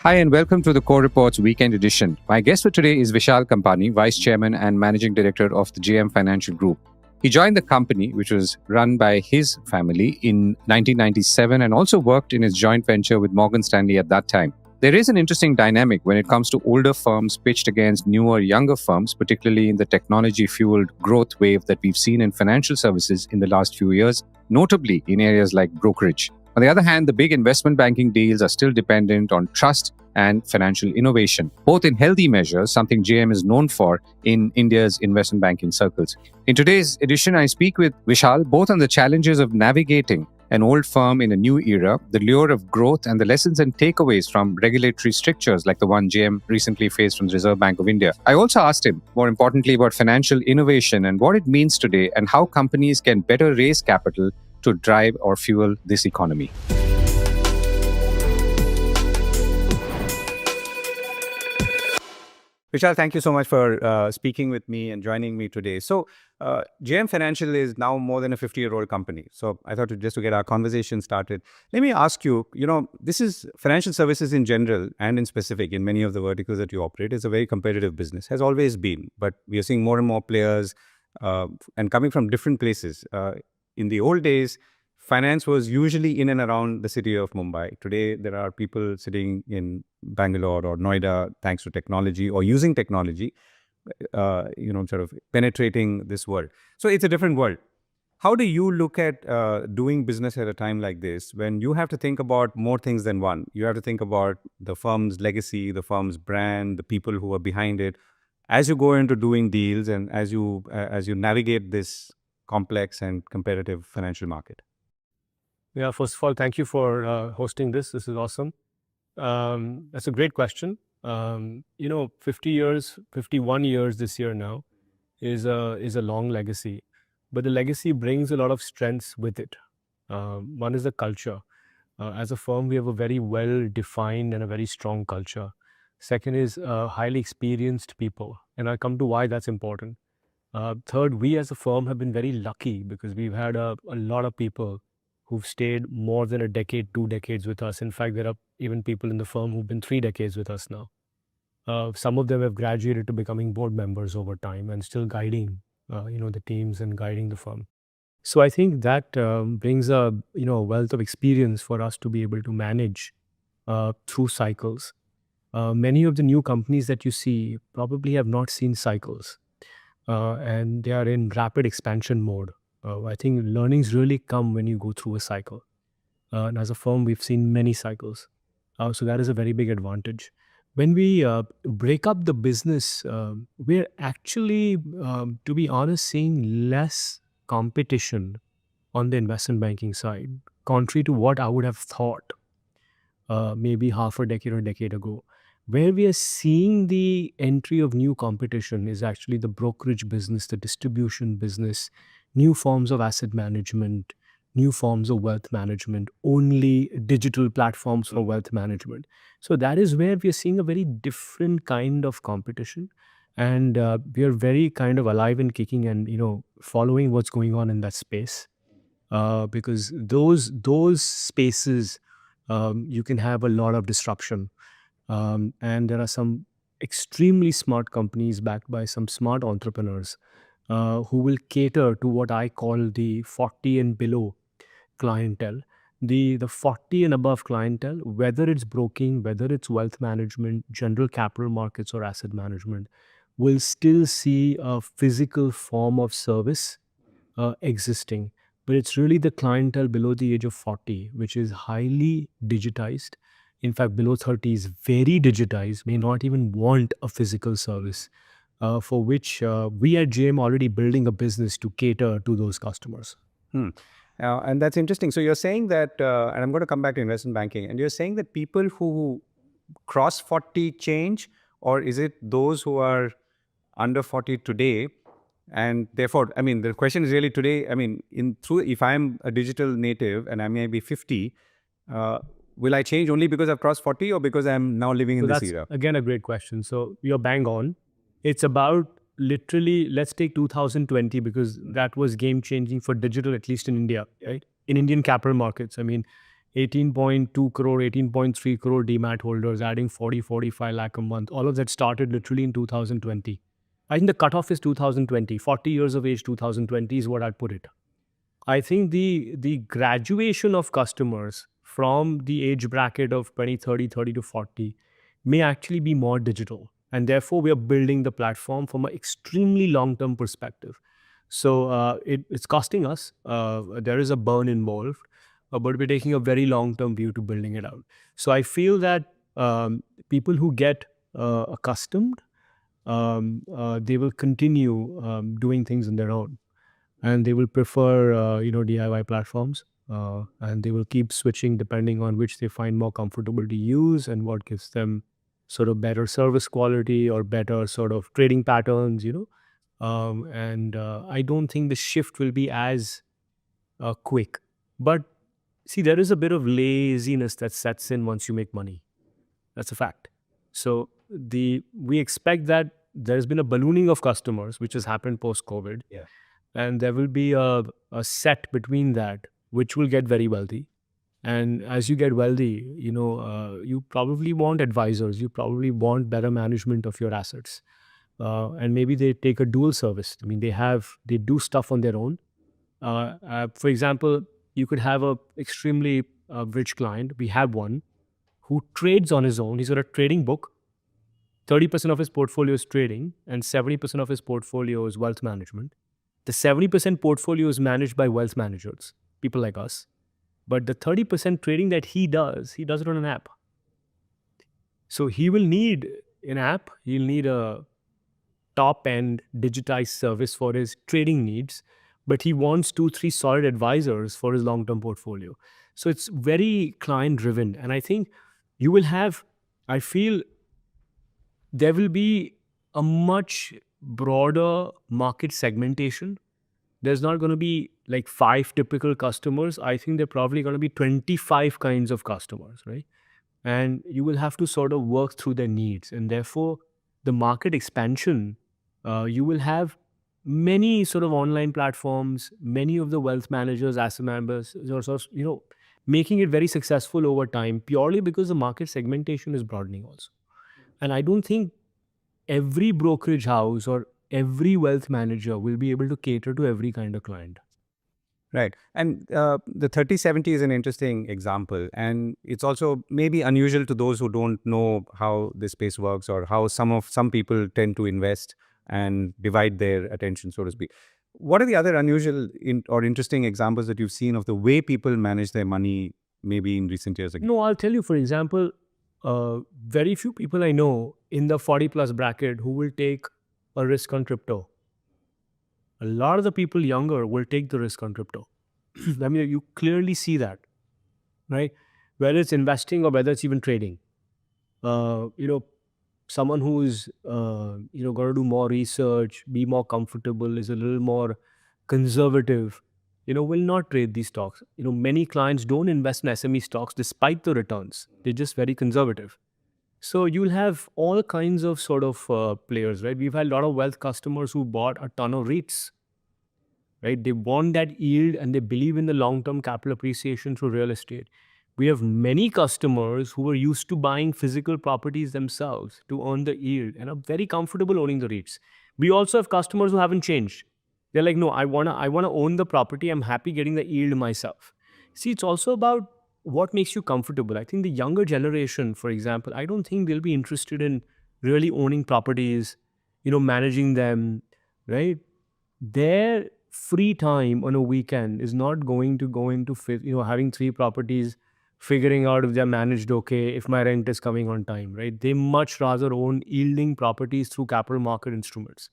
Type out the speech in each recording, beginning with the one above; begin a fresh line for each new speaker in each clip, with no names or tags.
Hi and welcome to the Core Reports Weekend Edition. My guest for today is Vishal Kampani, Vice Chairman and Managing Director of the JM Financial Group. He joined the company, which was run by his family, in 1997 and also worked in his joint venture with Morgan Stanley at that time. There is an interesting dynamic when it comes to older firms pitched against newer, younger firms, particularly in the technology-fueled growth wave that we've seen in financial services in the last few years, notably in areas like brokerage. On the other hand, the big investment banking deals are still dependent on trust and financial innovation, both in healthy measures, something JM is known for in India's investment banking circles. In today's edition, I speak with Vishal both on the challenges of navigating an old firm in a new era, the lure of growth, and the lessons and takeaways from regulatory strictures like the one JM recently faced from the Reserve Bank of India. I also asked him, more importantly, about financial innovation and what it means today and how companies can better raise capital to drive or fuel this economy. Vishal, thank you so much for speaking with me and joining me today. So, JM Financial is now more than a 50-year-old company. So, I thought just to get our conversation started, let me ask you, this is financial services in general and in specific in many of the verticals that you operate is a very competitive business, has always been. But we are seeing more and more players and coming from different places. In the old days, finance was usually in and around the city of Mumbai. Today, there are people sitting in Bangalore or Noida thanks to technology or using technology, sort of penetrating this world. So it's a different world. How do you look at doing business at a time like this when you have to think about more things than one? You have to think about the firm's legacy, the firm's brand, the people who are behind it. As you go into doing deals and as you navigate this complex and competitive financial market.
Yeah, first of all, thank you for hosting this. This is awesome. That's a great question. 50 years, 51 years this year now is a long legacy, but the legacy brings a lot of strengths with it. One is the culture. As a firm, we have a very well-defined and a very strong culture. Second is highly experienced people, and I'll come to why that's important. Third, we as a firm have been very lucky because we've had a lot of people who've stayed more than a decade, 2 decades with us. In fact, there are even people in the firm who've been 3 decades with us now. Some of them have graduated to becoming board members over time and still guiding, the teams and guiding the firm. So I think that brings a wealth of experience for us to be able to manage through cycles. Many of the new companies that you see probably have not seen cycles. And they are in rapid expansion mode. I think learnings really come when you go through a cycle. And as a firm, we've seen many cycles. So that is a very big advantage. When we break up the business, we're actually, to be honest, seeing less competition on the investment banking side, contrary to what I would have thought maybe half a decade or a decade ago. Where we are seeing the entry of new competition is actually the brokerage business, the distribution business, new forms of asset management, new forms of wealth management, only digital platforms for wealth management. So that is where we are seeing a very different kind of competition. And we are very kind of alive and kicking and, following what's going on in that space. Because those spaces, you can have a lot of disruption. And there are some extremely smart companies backed by some smart entrepreneurs who will cater to what I call the 40 and below clientele. The 40 and above clientele, whether it's broking, whether it's wealth management, general capital markets or asset management, will still see a physical form of service existing. But it's really the clientele below the age of 40, which is highly digitized. In fact, below 30 is very digitized, may not even want a physical service, for which we at JM already building a business to cater to those customers.
And that's interesting. So you're saying that, and I'm going to come back to investment banking, and you're saying that people who cross 40 change, or is it those who are under 40 today? And therefore, the question is really today, if I'm a digital native and I may be 50, will I change only because I've crossed 40 or because I'm now living in this era?
Again, a great question. So you're bang on. It's about literally, let's take 2020 because that was game changing for digital, at least in India, right? In Indian capital markets. In 18.2 crore, 18.3 crore demat holders, adding 40, 45 lakh a month. All of that started literally in 2020. I think the cutoff is 2020. 40 years of age, 2020 is what I'd put it. I think the graduation of customers from the age bracket of 20, 30, 30 to 40 may actually be more digital. And therefore, we are building the platform from an extremely long-term perspective. So it's costing us. There is a burn involved, but we're taking a very long-term view to building it out. So I feel that people who get accustomed, they will continue doing things on their own, and they will prefer DIY platforms, and they will keep switching depending on which they find more comfortable to use and what gives them sort of better service quality or better sort of trading patterns. And I don't think the shift will be as quick. But see, there is a bit of laziness that sets in once you make money. That's a fact. So we expect that there's been a ballooning of customers, which has happened post-COVID.
Yeah.
And there will be a set between that, which will get very wealthy. And as you get wealthy, you probably want advisors. You probably want better management of your assets. And maybe they take a dual service. I mean, they do stuff on their own. For example, you could have a extremely rich client. We have one who trades on his own. He's got a trading book. 30% of his portfolio is trading, and 70% of his portfolio is wealth management. The 70% portfolio is managed by wealth managers, people like us. But the 30% trading that he does it on an app. So he will need an app. He'll need a top-end digitized service for his trading needs, but he wants 2-3 solid advisors for his long-term portfolio. So it's very client-driven. And I think I feel there will be a much broader market segmentation. There's not going to be like 5 typical customers. I think there are probably going to be 25 kinds of customers, right? And you will have to sort of work through their needs. And therefore, the market expansion, you will have many sort of online platforms, many of the wealth managers, asset managers, making it very successful over time, purely because the market segmentation is broadening also. And I don't think every brokerage house or every wealth manager will be able to cater to every kind of client.
Right. And the 30/70 is an interesting example. And it's also maybe unusual to those who don't know how this space works or how some people tend to invest and divide their attention, so to speak. What are the other unusual or interesting examples that you've seen of the way people manage their money maybe in recent years?
No, I'll tell you, for example, very few people I know in the 40+ bracket who will take a risk on crypto. A lot of the people younger will take the risk on crypto. I mean, you clearly see that, right? Whether it's investing or whether it's even trading. Someone who is, going to do more research, be more comfortable, is a little more conservative, will not trade these stocks. Many clients don't invest in SME stocks despite the returns. They're just very conservative. So you'll have all kinds of sort of players, right? We've had a lot of wealth customers who bought a ton of REITs, right? They want that yield and they believe in the long-term capital appreciation through real estate. We have many customers who are used to buying physical properties themselves to earn the yield and are very comfortable owning the REITs. We also have customers who haven't changed. They're like, no, I wanna own the property. I'm happy getting the yield myself. See, it's also about what makes you comfortable. I think the younger generation, for example, I don't think they'll be interested in really owning properties, managing them, right? Their free time on a weekend is not going to go into having 3 properties, figuring out if they're managed okay, if my rent is coming on time, right? They much rather own yielding properties through capital market instruments.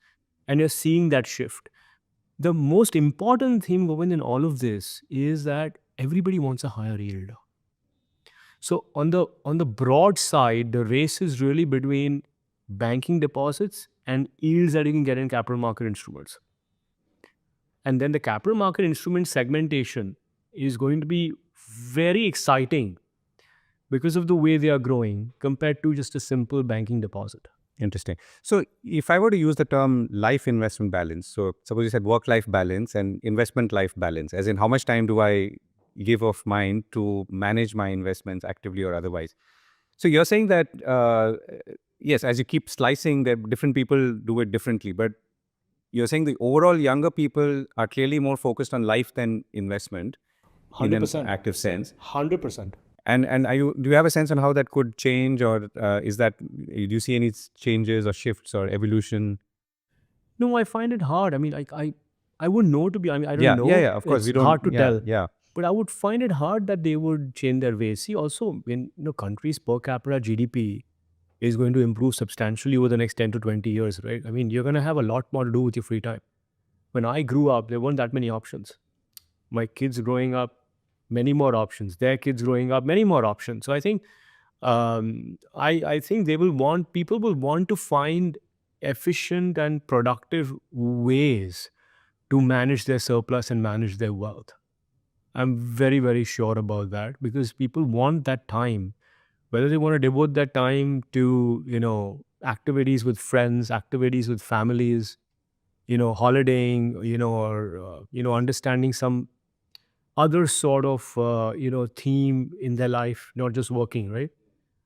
And you're seeing that shift. The most important thing, Govind, in all of this is that everybody wants a higher yield. So on the broad side, the race is really between banking deposits and yields that you can get in capital market instruments. And then the capital market instrument segmentation is going to be very exciting because of the way they are growing compared to just a simple banking deposit.
Interesting. So if I were to use the term life investment balance, so suppose you said work-life balance and investment life balance, as in how much time do I give of mine to manage my investments actively or otherwise. So you're saying that, yes, as you keep slicing, that different people do it differently, but you're saying the overall younger people are clearly more focused on life than investment in an
100%.
active sense.
100%.
And do you have a sense on how that could change, or do you see any changes or shifts or evolution?
No, I find it hard. I mean, I wouldn't know to be. I mean, I don't
Yeah,
know.
yeah, yeah. Of course,
It's
we don't.
hard to
Yeah,
tell.
yeah.
But I would find it hard that they would change their ways. See, also, in countries per capita GDP is going to improve substantially over the next 10 to 20 years, right? I mean, you're going to have a lot more to do with your free time. When I grew up, there weren't that many options. My kids growing up, many more options. Their kids growing up, many more options. So I think, I think people will want to find efficient and productive ways to manage their surplus and manage their wealth. I'm very, very sure about that because people want that time, whether they want to devote that time to, activities with friends, activities with families, holidaying, or, understanding some other sort of, theme in their life, not just working, right?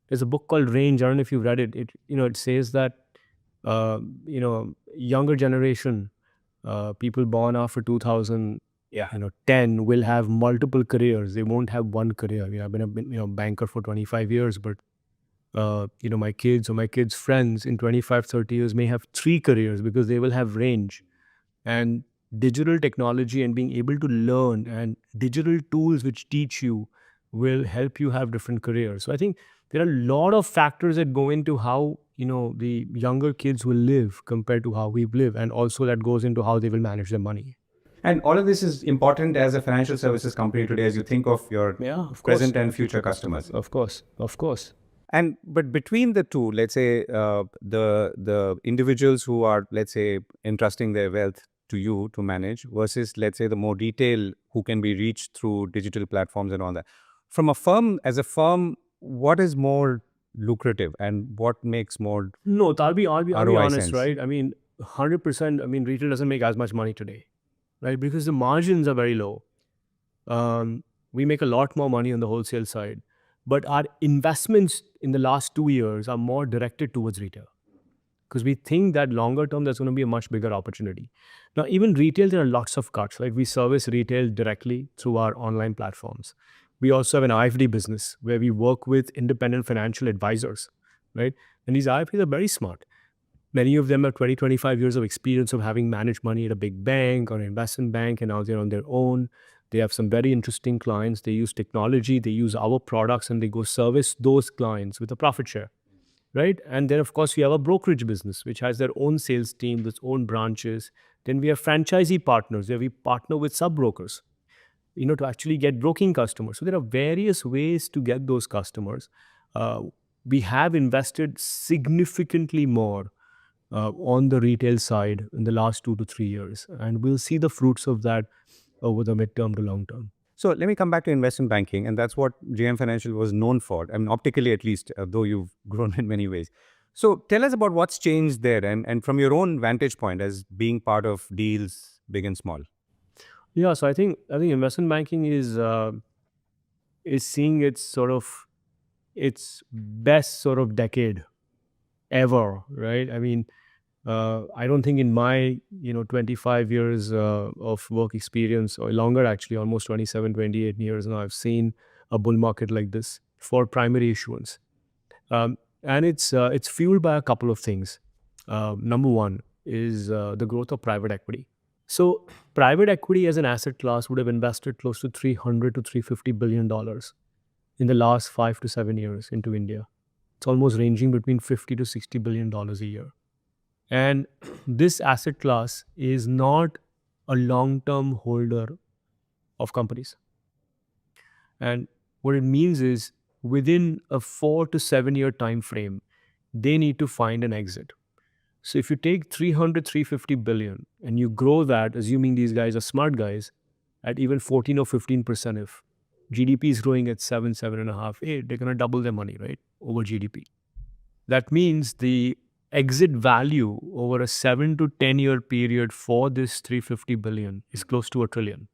There's a book called Range. I don't know if you've read it. It says that, younger generation, people born after 2000,
Yeah.
10 will have multiple careers. They won't have one career. I've been a banker for 25 years, but my kids or my kids' friends in 25, 30 years may have three careers because they will have range and digital technology and being able to learn and digital tools which teach you will help you have different careers. So I think there are a lot of factors that go into how the younger kids will live compared to how we live, and also that goes into how they will manage their money.
And all of this is important as a financial services company today, as you think of your
Yeah, of course.
present and future customers.
Of course, of course.
And but between the two, let's say the individuals who are, let's say, entrusting their wealth to you to manage versus, let's say, the more retail who can be reached through digital platforms and all that. From a firm, as a firm, what is more lucrative and what makes more
No, I'll be
ROI
honest,
sense?
right? I mean, 100%. I mean, retail doesn't make as much money today, right? Because the margins are very low. We make a lot more money on the wholesale side, but our investments in the last 2 years are more directed towards retail because we think that longer term there's going to be a much bigger opportunity. Now, even retail, there are lots of cuts. Like we service retail directly through our online platforms. We also have an IFD business where we work with independent financial advisors, right? And these IFDs are very smart. Many of them have 20, 25 years of experience of having managed money at a big bank or an investment bank, and now they're on their own. They have some very interesting clients. They use technology, they use our products, and they go service those clients with a profit share, right? And then, of course, we have a brokerage business, which has their own sales team, its own branches. Then we have franchisee partners where we partner with sub-brokers, to actually get broking customers. So there are various ways to get those customers. We have invested significantly more on the retail side in the last 2 to 3 years, and we'll see the fruits of that over the midterm to long term.
So let me come back to investment banking, and that's what JM Financial was known for. I mean, optically at least, though you've grown in many ways. So tell us about what's changed there, and from your own vantage point as being part of deals big and small.
Yeah, so I think investment banking is seeing its best sort of decade ever, right? I mean, I don't think in my 25 years of work experience, or longer actually, almost 27, 28 years now, I've seen a bull market like this for primary issuance. And it's fueled by a couple of things. Number one is the growth of private equity. So private equity as an asset class would have invested close to 300 to 350 billion dollars in the last 5 to 7 years into India. It's almost ranging between 50 to 60 billion dollars a year. And this asset class is not a long-term holder of companies. And what it means is within a 4 to 7 year time frame, they need to find an exit. So if you take 300, 350 billion and you grow that, assuming these guys are smart guys, at even 14 or 15%, if GDP is growing at 7, 7.5, 8, they're going to double their money, right, over GDP. That means the exit value over a 7 to 10 year period for this 350 billion is close to $1 trillion.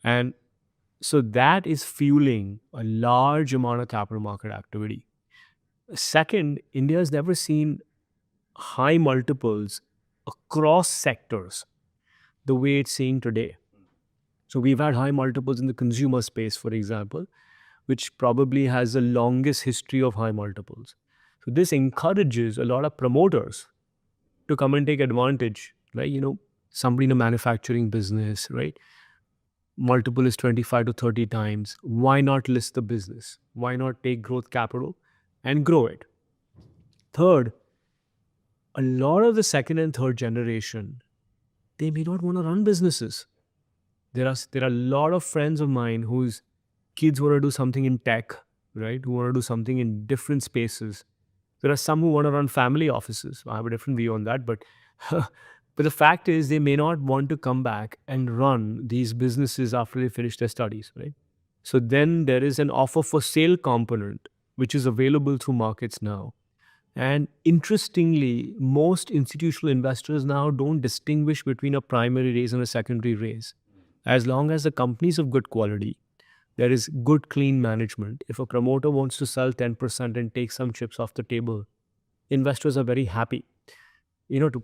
And So that is fueling a large amount of capital market activity. Second, India has never seen high multiples across sectors the way it's seeing today. So we've had high multiples in the consumer space, for example, which probably has the longest history of high multiples. So this encourages a lot of promoters to come and take advantage, right? Somebody in a manufacturing business, right? Multiple is 25 to 30 times. Why not list the business? Why not take growth capital and grow it? Third, a lot of the second and third generation, they may not want to run businesses. There are a lot of friends of mine whose kids want to do something in tech, right? Who want to do something in different spaces. There are some who want to run family offices. I have a different view on that, but but the fact is they may not want to come back and run these businesses after they finish their studies, right? So then there is an offer for sale component which is available through markets now. And interestingly, most institutional investors now don't distinguish between a primary raise and a secondary raise. As long as the company is of good quality, there is good, clean management. If a promoter wants to sell 10% and take some chips off the table, investors are very happy, to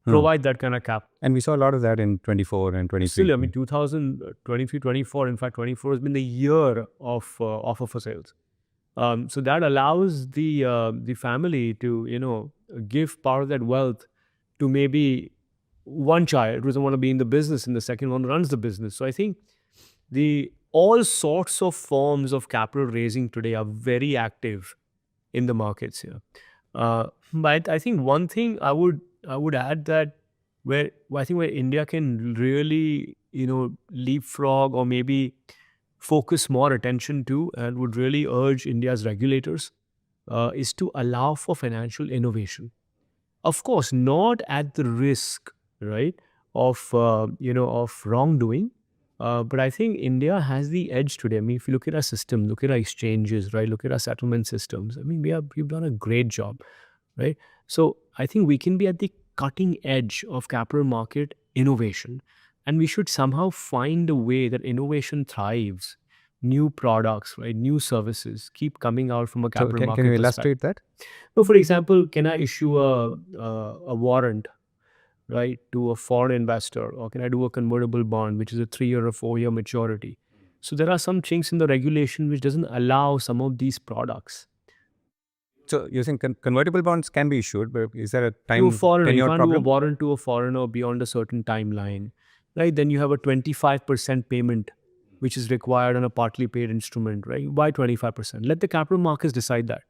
provide that kind of cap.
And we saw a lot of that in 24 and 23.
Still, I mean, 2023, 24, in fact, 24 has been the year of offer for sales. So that allows the family to, give part of that wealth to maybe one child who doesn't want to be in the business and the second one runs the business. So I think the all sorts of forms of capital raising today are very active in the markets here. But I think one thing I would add that where India can really leapfrog or maybe focus more attention to and would really urge India's regulators is to allow for financial innovation. Of course, not at the risk, right, of of wrongdoing. But I think India has the edge today. I mean, if you look at our system, look at our exchanges, right, look at our settlement systems. I mean, we've done a great job, right? So I think we can be at the cutting edge of capital market innovation, and we should somehow find a way that innovation thrives. New products, right? New services keep coming out from a
So
capital market
can you
perspective.
illustrate that?
So, for example, can I issue a warrant, right, to a foreign investor, or can I do a convertible bond, which is a 3-year or 4-year maturity? So there are some chinks in the regulation which doesn't allow some of these products.
So you're saying convertible bonds can be issued, but is there a
To a
time
foreigner, you
tenure
can't do a
problem?
warrant to a foreigner beyond a certain timeline, right? Then you have a 25% payment, which is required on a partly paid instrument, right? Why 25%? Let the capital markets decide that,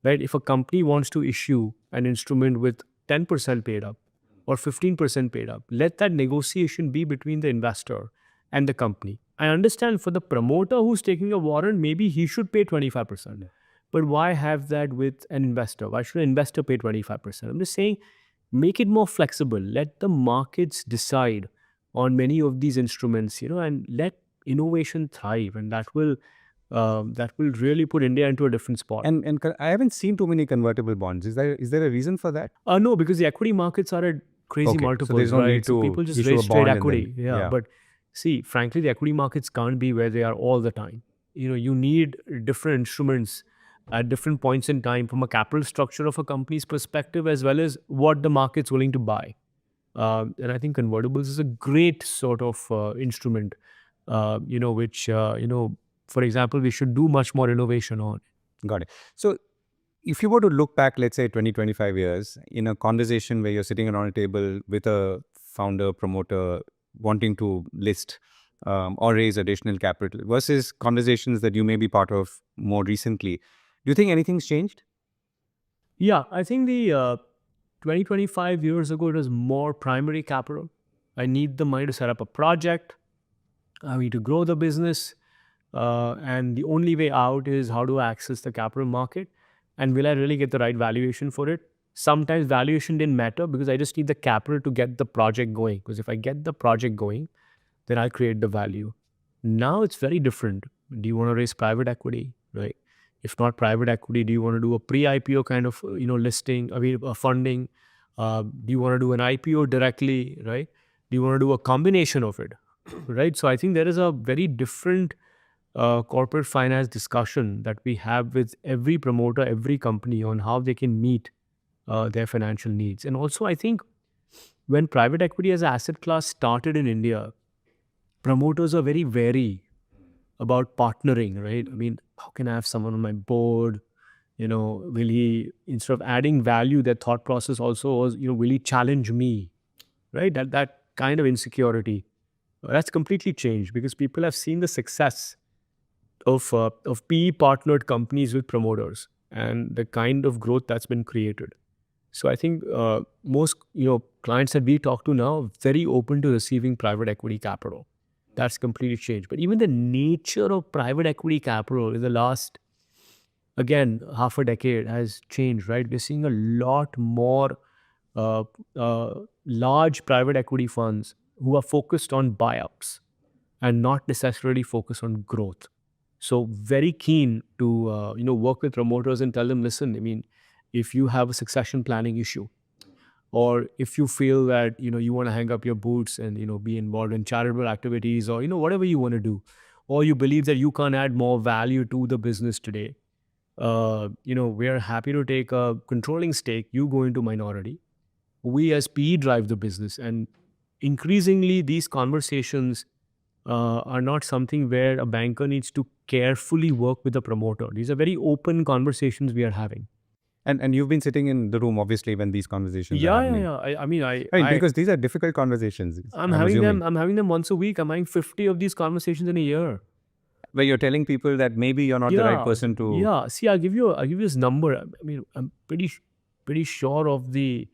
right? If a company wants to issue an instrument with 10% paid up or 15% paid up, let that negotiation be between the investor and the company. I understand for the promoter who's taking a warrant, maybe he should pay 25%. But why have that with an investor? Why should an investor pay 25%? I'm just saying, make it more flexible. Let the markets decide on many of these instruments, and let innovation thrive, and that will really put India into a different spot.
And I haven't seen too many convertible bonds. Is there a reason for that?
No, because the equity markets are at crazy
Okay, so
multiples,
there's no
right?
need
So
to
people just
issue
raise
a
straight
bond and
equity.
then-
Yeah,
yeah.
but see, frankly, the equity markets can't be where they are all the time. You need different instruments at different points in time from a capital structure of a company's perspective, as well as what the market's willing to buy. And I think convertibles is a great sort of instrument, which, for example, we should do much more innovation on.
Got it. So if you were to look back, let's say 20, 25 years, in a conversation where you're sitting around a table with a founder, promoter wanting to list or raise additional capital versus conversations that you may be part of more recently, do you think anything's changed?
Yeah, I think the 20, 25 years ago, it was more primary capital. I need the money to set up a project. I need to grow the business. And the only way out is how do I access the capital market? And will I really get the right valuation for it? Sometimes valuation didn't matter because I just need the capital to get the project going. Because if I get the project going, then I'll create the value. Now it's very different. Do you want to raise private equity, right? If not private equity, do you want to do a pre-IPO kind of listing, funding? Do you want to do an IPO directly, right? Do you want to do a combination of it? right? So I think there is a very different corporate finance discussion that we have with every promoter, every company on how they can meet their financial needs. And also, I think when private equity as an asset class started in India, promoters are very wary about partnering, right? I mean, how can I have someone on my board? Will he, instead of adding value, their thought process also was, will he challenge me, right? That kind of insecurity, that's completely changed because people have seen the success of PE partnered companies with promoters and the kind of growth that's been created. So I think most clients that we talk to now are very open to receiving private equity capital. That's completely changed. But even the nature of private equity capital in the last, again, half a decade has changed, right? We're seeing a lot more uh, large private equity funds who are focused on buyouts and not necessarily focused on growth. So very keen to work with promoters and tell them, listen, I mean, if you have a succession planning issue, or if you feel that you want to hang up your boots and be involved in charitable activities, or whatever you want to do, or you believe that you can add more value to the business today, we're happy to take a controlling stake. You go into minority. We as PE drive the business, and increasingly these conversations are not something where a banker needs to carefully work with the promoter. These are very open conversations we are having.
And you've been sitting in the room, obviously, when these conversations are
Yeah, yeah,
happening.
yeah. I mean,
Right, because these are difficult conversations,
I'm
I'm
having
assuming.
them. I'm having them once a week. I'm having 50 of these conversations in a year.
Where you're telling people that maybe you're not the right person to...
Yeah. See, I'll give you this number. I mean, I'm pretty sure of the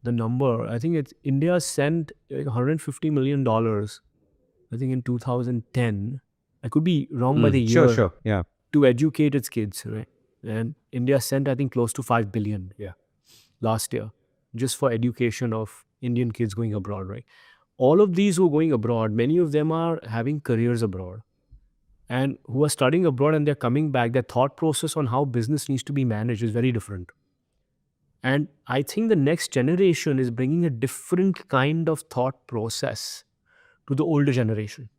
number. I think it's India sent like $150 million. I think in 2010. I could be wrong by the year.
Sure. Yeah.
To educate its kids, right? And India sent, I think, close to 5 billion last year just for education of Indian kids going abroad, right? All of these who are going abroad, many of them are having careers abroad and who are studying abroad and they're coming back. Their thought process on how business needs to be managed is very different. And I think the next generation is bringing a different kind of thought process to the older generation.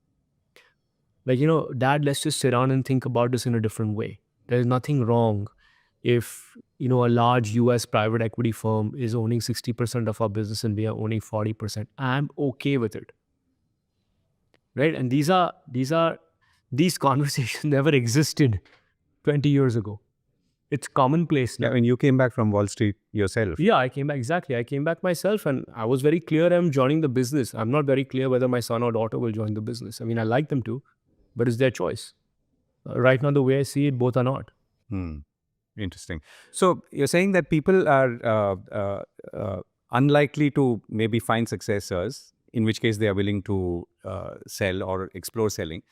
Like, dad, let's just sit down and think about this in a different way. There's nothing wrong if, a large US private equity firm is owning 60% of our business and we are owning 40%. I'm okay with it. Right? And these conversations never existed 20 years ago. It's commonplace now.
Yeah, I mean, you came back from Wall Street yourself.
Yeah, I came back. Exactly. I came back myself and I was very clear I'm joining the business. I'm not very clear whether my son or daughter will join the business. I mean, I like them to, but it's their choice. Right now, the way I see it, both are not.
Interesting. So you're saying that people are unlikely to maybe find successors, in which case they are willing to sell or explore selling.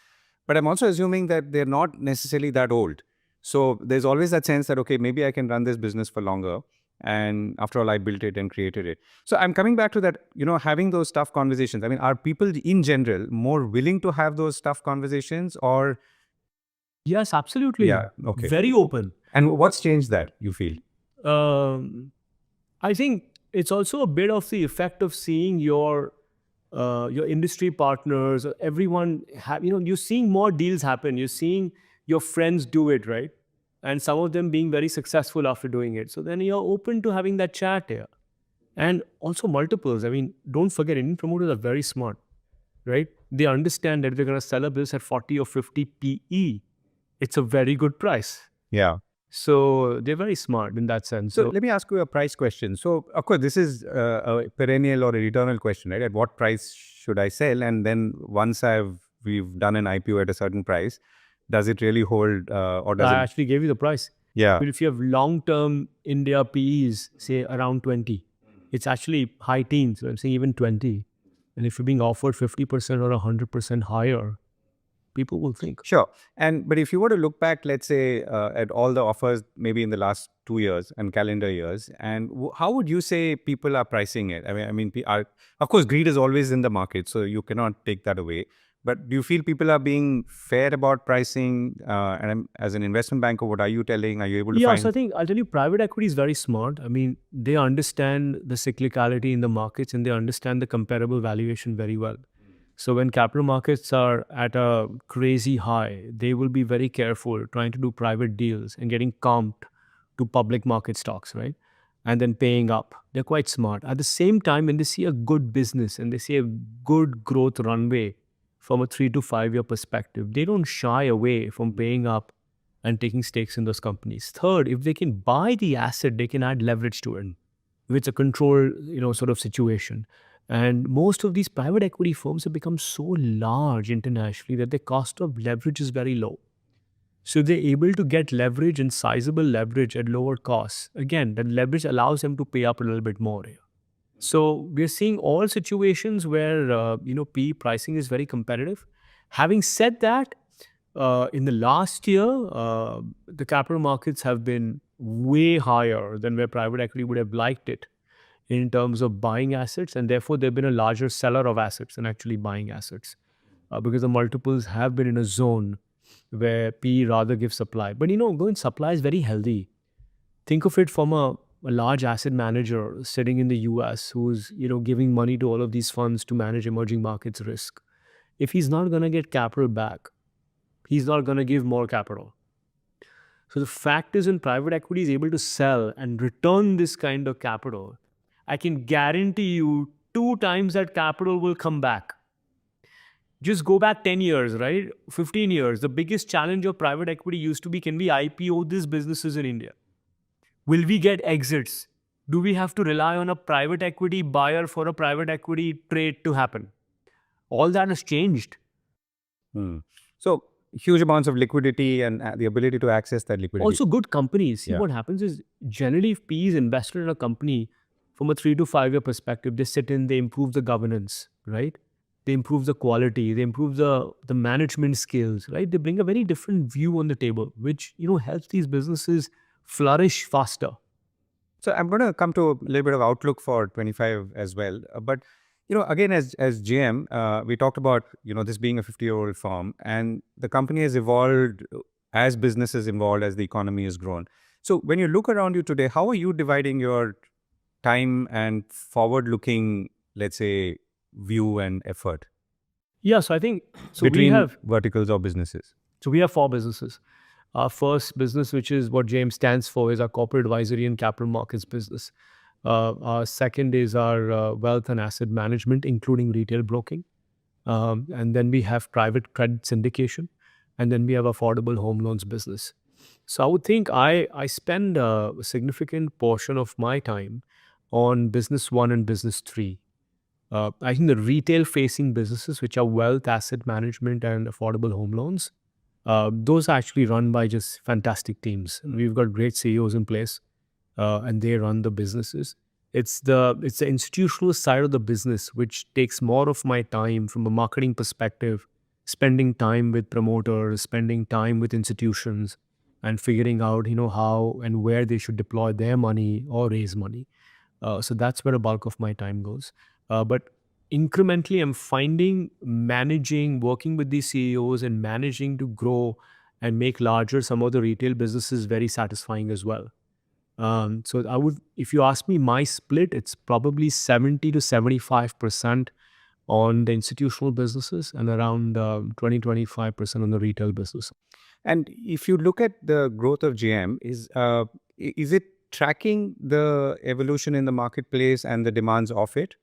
But I'm also assuming that they're not necessarily that old. So there's always that sense that, okay, maybe I can run this business for longer. And after all, I built it and created it. So I'm coming back to that, having those tough conversations. I mean, are people in general more willing to have those tough conversations or...
Yes, absolutely.
Yeah, okay.
Very open.
And what's changed that, you feel?
I think it's also a bit of the effect of seeing your industry partners, everyone have, you're seeing more deals happen. You're seeing your friends do it, right? And some of them being very successful after doing it. So then you're open to having that chat here. And also multiples. I mean, don't forget, Indian promoters are very smart, right? They understand that we're going to sell a business at 40 or 50 PE. It's a very good price.
Yeah.
So they're very smart in that sense.
So let me ask you a price question. So of course, this is a perennial or an eternal question, right? At what price should I sell? And then once we've done an IPO at a certain price, does it really hold or does
I actually gave you the price.
Yeah.
But if you have long-term India PEs, say around 20, it's actually high teens. So I'm saying even 20. And if you're being offered 50% or 100% higher, people will think.
Sure. But if you were to look back, let's say, at all the offers, maybe in the last 2 years and calendar years, and how would you say people are pricing it? I mean, of course, greed is always in the market, so you cannot take that away. But do you feel people are being fair about pricing? And as an investment banker, what are you telling? Are you able to find...
So I think I'll tell you, private equity is very smart. I mean, they understand the cyclicality in the markets and they understand the comparable valuation very well. So when capital markets are at a crazy high, they will be very careful trying to do private deals and getting comped to public market stocks, right? And then paying up. They're quite smart. At the same time, when they see a good business and they see a good growth runway from a 3 to 5 year perspective, they don't shy away from paying up and taking stakes in those companies. Third, if they can buy the asset, they can add leverage to it. If it's a controlled, sort of situation. And most of these private equity firms have become so large internationally that their cost of leverage is very low. So they're able to get leverage and sizable leverage at lower costs. Again, that leverage allows them to pay up a little bit more here. So we're seeing all situations where PE pricing is very competitive. Having said that, in the last year, the capital markets have been way higher than where private equity would have liked it in terms of buying assets, and therefore they've been a larger seller of assets than actually buying assets because the multiples have been in a zone where PE rather gives supply. But going supply is very healthy. Think of it from a large asset manager sitting in the US who's giving money to all of these funds to manage emerging markets risk. If he's not going to get capital back, he's not going to give more capital. So the fact is, when private equity is able to sell and return this kind of capital, I can guarantee you 2 times that capital will come back. Just go back 10 years, right? 15 years. The biggest challenge of private equity used to be, can we IPO these businesses in India? Will we get exits? Do we have to rely on a private equity buyer for a private equity trade to happen? All that has changed.
So huge amounts of liquidity and the ability to access that liquidity.
Also good companies. See, what happens is, generally if PE is invested in a company from a 3 to 5 year perspective, they sit in, they improve the governance, right? They improve the quality, they improve the management skills, right? They bring a very different view on the table, which, helps these businesses flourish faster.
So I'm going to come to a little bit of outlook for 25 as well. But, again, as GM, we talked about, this being a 50-year-old firm, and the company has evolved as business has evolved, as the economy has grown. So when you look around you today, how are you dividing your time and forward-looking, let's say, view and effort?
Yeah, so I think
between
we have
verticals or businesses.
So we have 4 businesses. Our first business, which is what JAME stands for, is our corporate advisory and capital markets business. Our second is our wealth and asset management, including retail broking. And then we have private credit syndication. And then we have affordable home loans business. So I would think I spend a significant portion of my time on business 1 and business 3. I think the retail-facing businesses, which are wealth, asset management, and affordable home loans, those are actually run by just fantastic teams. And we've got great CEOs in place, and they run the businesses. It's the institutional side of the business which takes more of my time from a marketing perspective, spending time with promoters, spending time with institutions, and figuring out how and where they should deploy their money or raise money. So that's where a bulk of my time goes. But incrementally, I'm finding managing, working with these CEOs and managing to grow and make larger some of the retail businesses very satisfying as well. So I would, if you ask me my split, it's probably 70 to 75% on the institutional businesses and around 20-25% on the retail business.
And if you look at the growth of GM, is it tracking the evolution in the marketplace and the demands of it,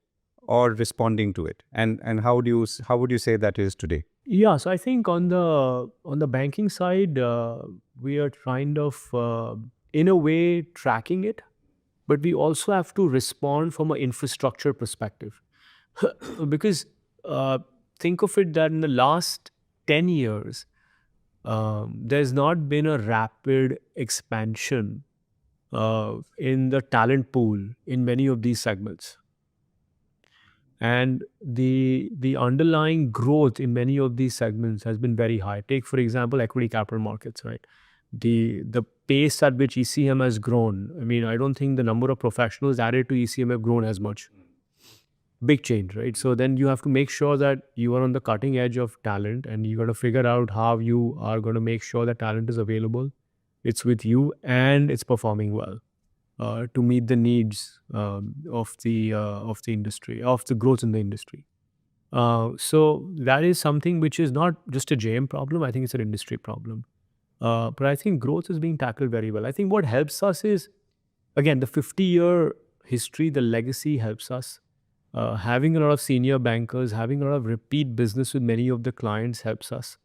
or responding to it? And how would you say that is today?
Yeah, so I think on the banking side, we are kind of in a way tracking it, but we also have to respond from an infrastructure perspective. Because think of it that in the last 10 years, there's not been a rapid expansion in the talent pool in many of these segments. And the underlying growth in many of these segments has been very high. Take, for example, equity capital markets, right? The pace at which ECM has grown, I mean, I don't think the number of professionals added to ECM have grown as much. Big change, right? So then you have to make sure that you are on the cutting edge of talent, and you got to figure out how you are going to make sure that talent is available, it's with you, and it's performing well to meet the needs of the industry, of the growth in the industry. So that is something which is not just a JM problem. I think it's an industry problem. But I think growth is being tackled very well. I think what helps us is, again, the 50-year history, the legacy helps us. Having a lot of senior bankers, having a lot of repeat business with many of the clients helps us.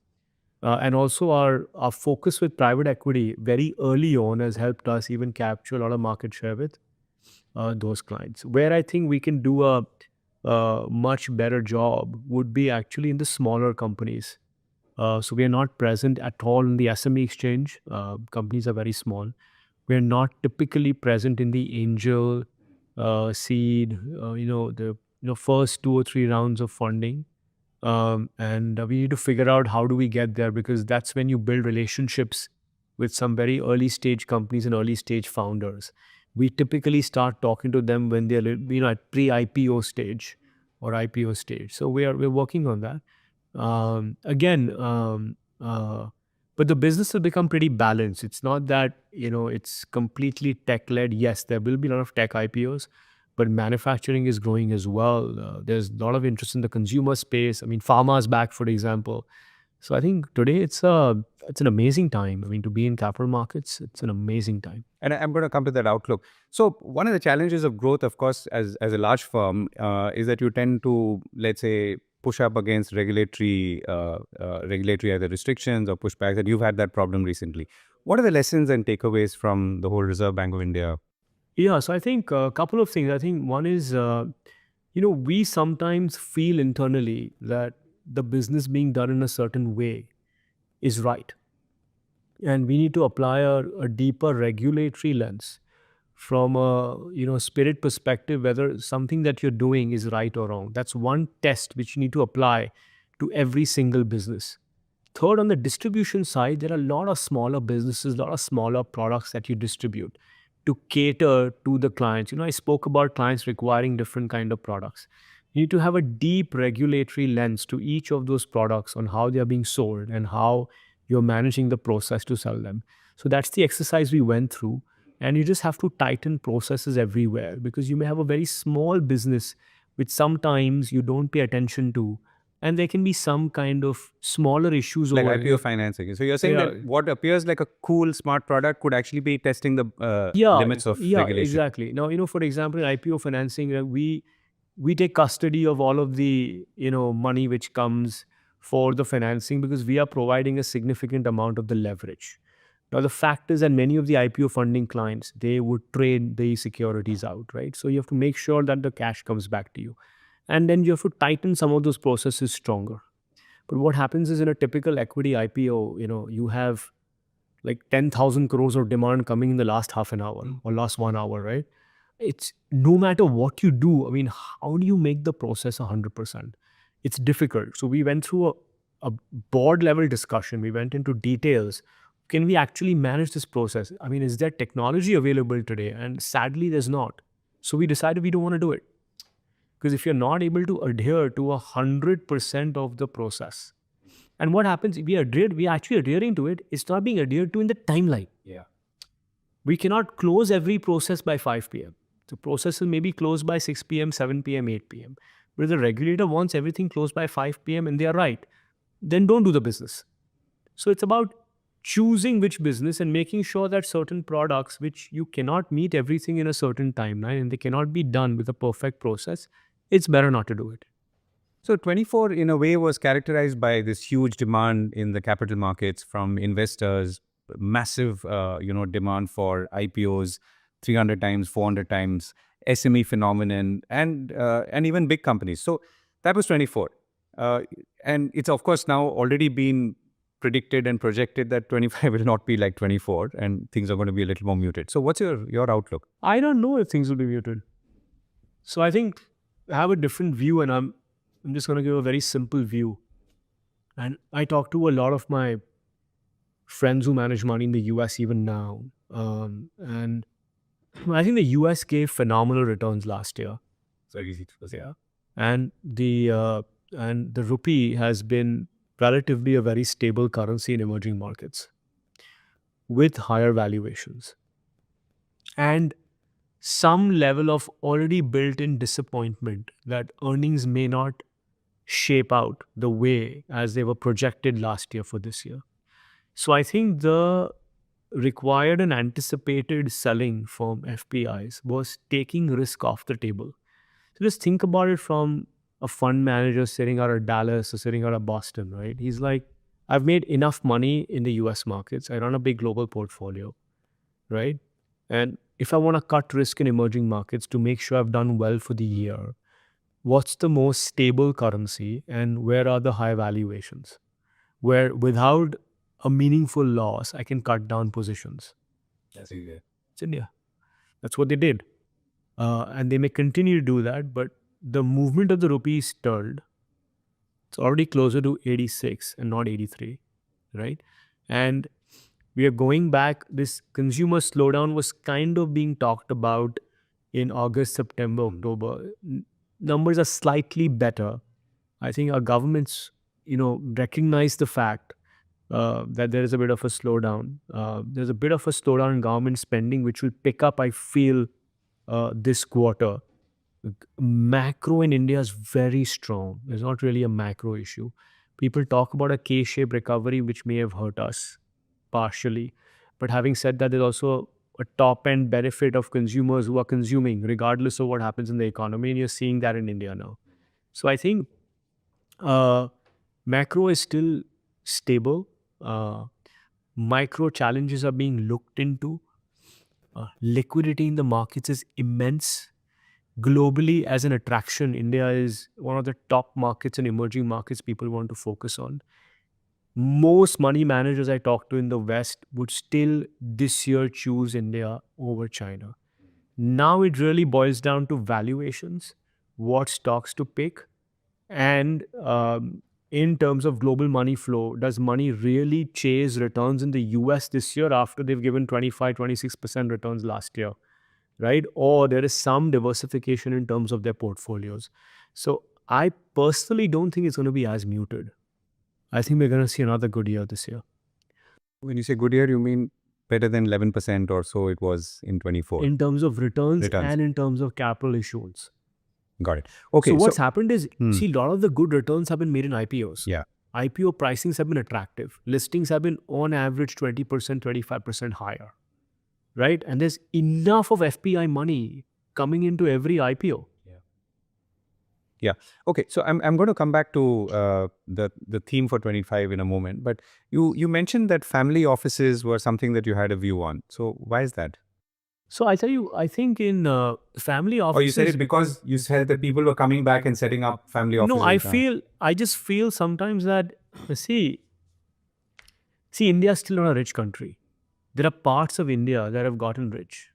And also our focus with private equity very early on has helped us even capture a lot of market share with those clients. Where I think we can do a much better job would be actually in the smaller companies. So we are not present at all in the SME exchange. Companies are very small. We're not typically present in the angel seed, the first 2 or 3 rounds of funding. And we need to figure out how do we get there, because that's when you build relationships with some very early stage companies and early stage founders. We typically start talking to them when they're at pre-IPO stage or IPO stage. So we're working on that. Again, but the business has become pretty balanced. It's not that it's completely tech led. Yes, there will be a lot of tech IPOs, but manufacturing is growing as well. There's a lot of interest in the consumer space. I mean, pharma is back, for example. So I think today it's an amazing time. I mean, to be in capital markets, it's an amazing time.
And I'm going to come to that outlook. So one of the challenges of growth, of course, as a large firm, is that you tend to, let's say, push up against regulatory either restrictions or pushbacks, and you've had that problem recently. What are the lessons and takeaways from the whole Reserve Bank of India?
Yeah, so I think a couple of things. I think one is, we sometimes feel internally that the business being done in a certain way is right. And we need to apply a deeper regulatory lens from a spirit perspective, whether something that you're doing is right or wrong. That's one test which you need to apply to every single business. Third, on the distribution side, there are a lot of smaller businesses, a lot of smaller products that you distribute to cater to the clients. I spoke about clients requiring different kind of products. You need to have a deep regulatory lens to each of those products on how they are being sold and how you're managing the process to sell them. So that's the exercise we went through. And you just have to tighten processes everywhere, because you may have a very small business which sometimes you don't pay attention to. And there can be some kind of smaller issues
Like
over
IPO financing. So you're saying that what appears like a cool, smart product could actually be testing the limits of regulation.
Exactly. Now, for example, in IPO financing, we take custody of all of the money which comes for the financing, because we are providing a significant amount of the leverage. Now, the fact is that many of the IPO funding clients, they would trade the securities out, right? So you have to make sure that the cash comes back to you. And then you have to tighten some of those processes stronger. But what happens is, in a typical equity IPO, you have like 10,000 crores of demand coming in the last half an hour or last 1 hour, right? It's no matter what you do. I mean, how do you make the process 100%? It's difficult. So we went through a board level discussion. We went into details. Can we actually manage this process? I mean, is there technology available today? And sadly, there's not. So we decided we don't want to do it. Because if you're not able to adhere to 100% of the process, and what happens if we are actually adhering to it, it's not being adhered to in the timeline.
Yeah.
We cannot close every process by 5 p.m. The processes may be closed by 6 p.m., 7 p.m., 8 p.m. But if the regulator wants everything closed by 5 p.m. and they are right, then don't do the business. So it's about choosing which business and making sure that certain products which you cannot meet everything in a certain timeline and they cannot be done with a perfect process, it's better not to do it.
So 24 in a way was characterized by this huge demand in the capital markets from investors, massive demand for IPOs, 300 times, 400 times, SME phenomenon, and even big companies. So that was 24. And it's of course now already been predicted and projected that 25 will not be like 24 and things are going to be a little more muted. So what's your outlook?
I don't know if things will be muted. So I think I have a different view, and I'm just going to give a very simple view. And I talk to a lot of my friends who manage money in the US even now. And I think the US gave phenomenal returns last year.
So easy to say.
Yeah. And the rupee has been relatively a very stable currency in emerging markets with higher valuations. And some level of already built-in disappointment that earnings may not shape out the way as they were projected last year for this year. So I think the required and anticipated selling from FPIs was taking risk off the table. So just think about it from a fund manager sitting out of Dallas or sitting out of Boston, right? He's like, I've made enough money in the US markets. I run a big global portfolio, right? And if I want to cut risk in emerging markets to make sure I've done well for the year, what's the most stable currency and where are the high valuations? Where without a meaningful loss, I can cut down positions.
That's India.
It's India. That's what they did. And they may continue to do that, but the movement of the rupee is stalled. It's already closer to 86 and not 83, right? And we are going back. This consumer slowdown was kind of being talked about in August, September, October. Numbers are slightly better. I think our governments, recognize the fact that there is a bit of a slowdown. There's a bit of a slowdown in government spending, which will pick up, I feel, this quarter. Macro in India is very strong. There's not really a macro issue. People talk about a K-shaped recovery, which may have hurt us partially. But having said that, there's also a top-end benefit of consumers who are consuming, regardless of what happens in the economy. And you're seeing that in India now. So I think macro is still stable. Micro challenges are being looked into. Liquidity in the markets is immense. Globally, as an attraction, India is one of the top markets and emerging markets people want to focus on. Most money managers I talk to in the West would still this year choose India over China. Now it really boils down to valuations, what stocks to pick, and in terms of global money flow, does money really chase returns in the US this year after they've given 25, 26% returns last year? Right? Or there is some diversification in terms of their portfolios. So I personally don't think it's going to be as muted. I think we're going to see another good year this year.
When you say good year, you mean better than 11% or so it was in 24?
In terms of returns and in terms of capital issuance.
Got it. Okay.
So what's happened is, see, a lot of the good returns have been made in IPOs.
Yeah.
IPO pricings have been attractive. Listings have been on average 20%, 25% higher. Right? And there's enough of FPI money coming into every IPO.
Yeah. Okay. So I'm going to come back to the theme for 25 in a moment. But you mentioned that family offices were something that you had a view on. So why is that?
So I tell you, I think in family offices...
Or you said it because you said that people were coming back and setting up family offices.
No, I just feel sometimes that, see, India is still not a rich country. There are parts of India that have gotten rich.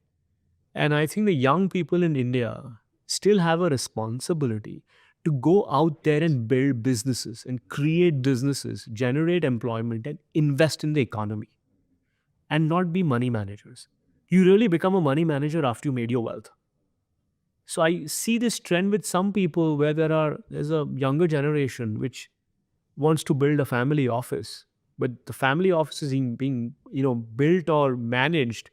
And I think the young people in India still have a responsibility to go out there and build businesses and create businesses, generate employment and invest in the economy and not be money managers. You really become a money manager after you made your wealth. So I see this trend with some people where there's a younger generation which wants to build a family office. But the family office is being, built or managed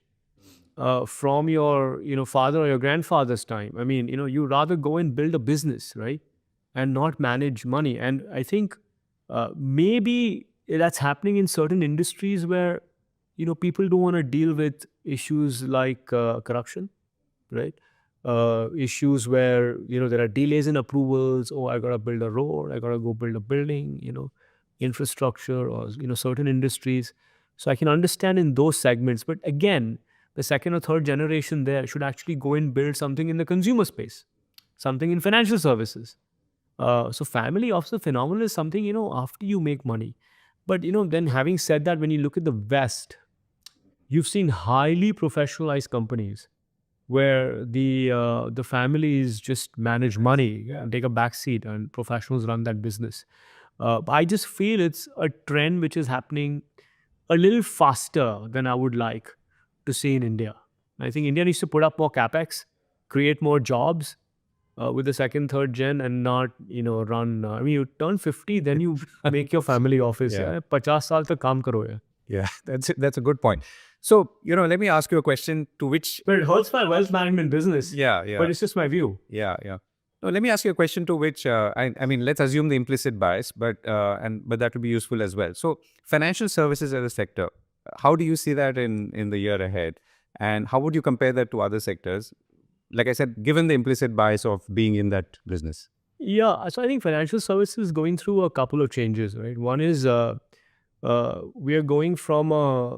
from your, father or your grandfather's time. I mean, you rather go and build a business, right? And not manage money. And I think maybe that's happening in certain industries where, people don't want to deal with issues like corruption, right? Issues where, there are delays in approvals. Oh, I got to build a road. I got to go build a building, infrastructure or certain industries. So I can understand in those segments. But again, the second or third generation there should actually go and build something in the consumer space, something in financial services. So family office phenomenon is something, after you make money. But, then having said that, when you look at the West, you've seen highly professionalized companies where the families just manage money and take a back seat and professionals run that business. I just feel it's a trend which is happening a little faster than I would like to see in India. I think India needs to put up more capex, create more jobs with the second, third gen and not, run. You turn 50, then you make your family office. 50 saal tak kaam karo hai.
Yeah, that's a good point. So, let me ask you a question to which...
But it hurts my wealth management business.
Yeah.
But it's just my view.
Yeah. Now, let me ask you a question to which, I mean, let's assume the implicit bias, but that would be useful as well. So financial services as a sector, how do you see that in the year ahead? And how would you compare that to other sectors? Like I said, given the implicit bias of being in that business.
Yeah, so I think financial services is going through a couple of changes, right? One is we are going from a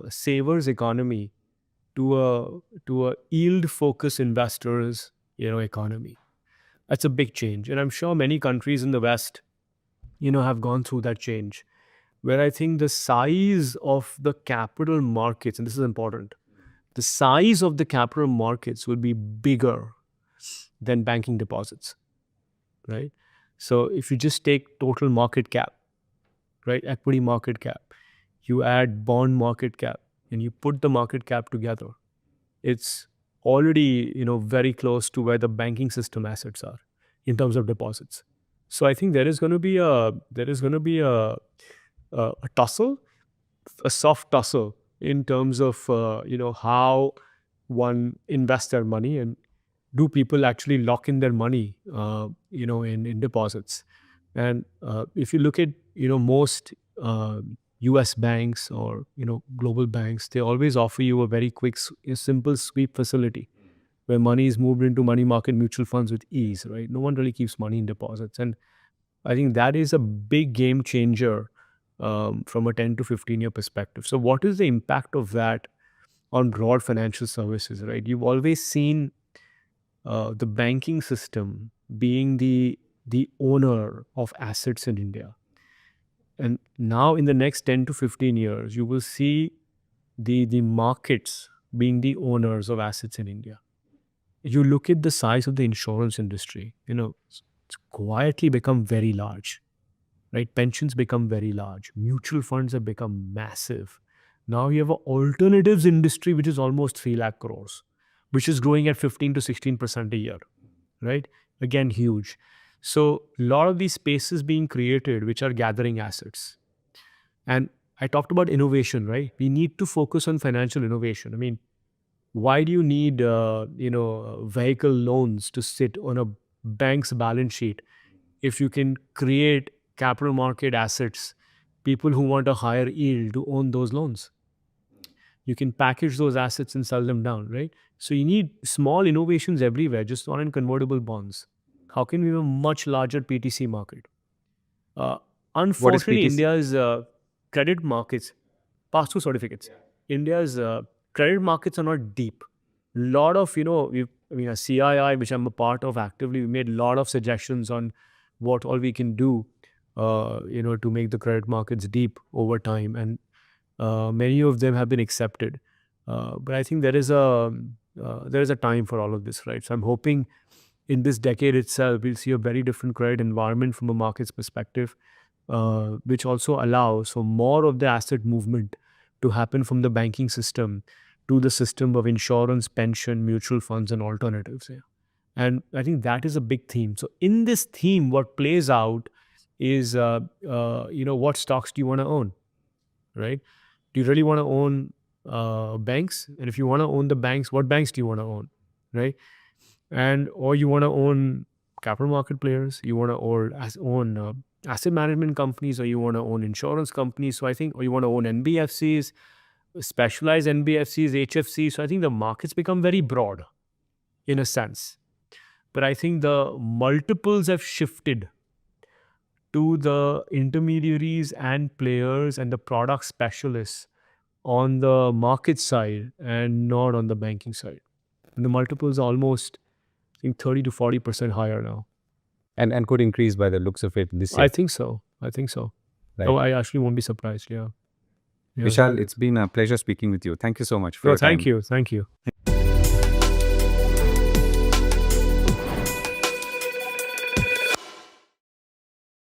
savers economy to a yield focused investors economy. That's a big change, and I'm sure many countries in the West have gone through that change, where I think the size of the capital markets, and this is important, the size of the capital markets will be bigger than banking deposits, right? So if you just take total market cap, right, equity market cap, you add bond market cap, and you put the market cap together, it's already very close to where the banking system assets are in terms of deposits. So I think there is going to be a tussle, a soft tussle in terms of how one invests their money, and do people actually lock in their money in deposits. And if you look at most US banks or global banks, they always offer you a very quick simple sweep facility where money is moved into money market mutual funds with ease, right? No one really keeps money in deposits, and I think that is a big game changer from a 10 to 15-year perspective. So what is the impact of that on broad financial services, right? You've always seen the banking system being the owner of assets in India. And now in the next 10 to 15 years, you will see the markets being the owners of assets in India. You look at the size of the insurance industry, it's quietly become very large, right? Pensions become very large. Mutual funds have become massive. Now you have an alternatives industry, which is almost 3 lakh crores, which is growing at 15 to 16% a year, right? Again, huge. So a lot of these spaces being created, which are gathering assets. And I talked about innovation, right? We need to focus on financial innovation. I mean, why do you need, vehicle loans to sit on a bank's balance sheet if you can create capital market assets, people who want a higher yield to own those loans? You can package those assets and sell them down, right? So you need small innovations everywhere, just not in convertible bonds. How can we have a much larger PTC market? Unfortunately,
PTC?
India's credit markets, pass-through certificates, India's credit markets are not deep. A lot of, a CII, which I'm a part of actively, we made a lot of suggestions on what all we can do, to make the credit markets deep over time. And many of them have been accepted. But I think there is a time for all of this, right? So I'm hoping in this decade itself, we'll see a very different credit environment from a market's perspective, which also allows for more of the asset movement to happen from the banking system to the system of insurance, pension, mutual funds, and alternatives. Yeah. And I think that is a big theme. So in this theme, what plays out is, what stocks do you want to own, right? Do you really want to own banks? And if you want to own the banks, what banks do you want to own, right? Or you want to own capital market players, you want to own asset management companies, or you want to own insurance companies. So I think, or you want to own NBFCs, specialized NBFCs, HFCs. So I think the markets become very broad in a sense. But I think the multiples have shifted to the intermediaries and players and the product specialists on the market side and not on the banking side. And the multiples are almost, I think, 30 to 40% higher now.
And could increase by the looks of it this year.
I think so. Right. Oh, I actually won't be surprised. Yeah.
Vishal, it's been a pleasure speaking with you. Thank you so much for your time.
Thank you.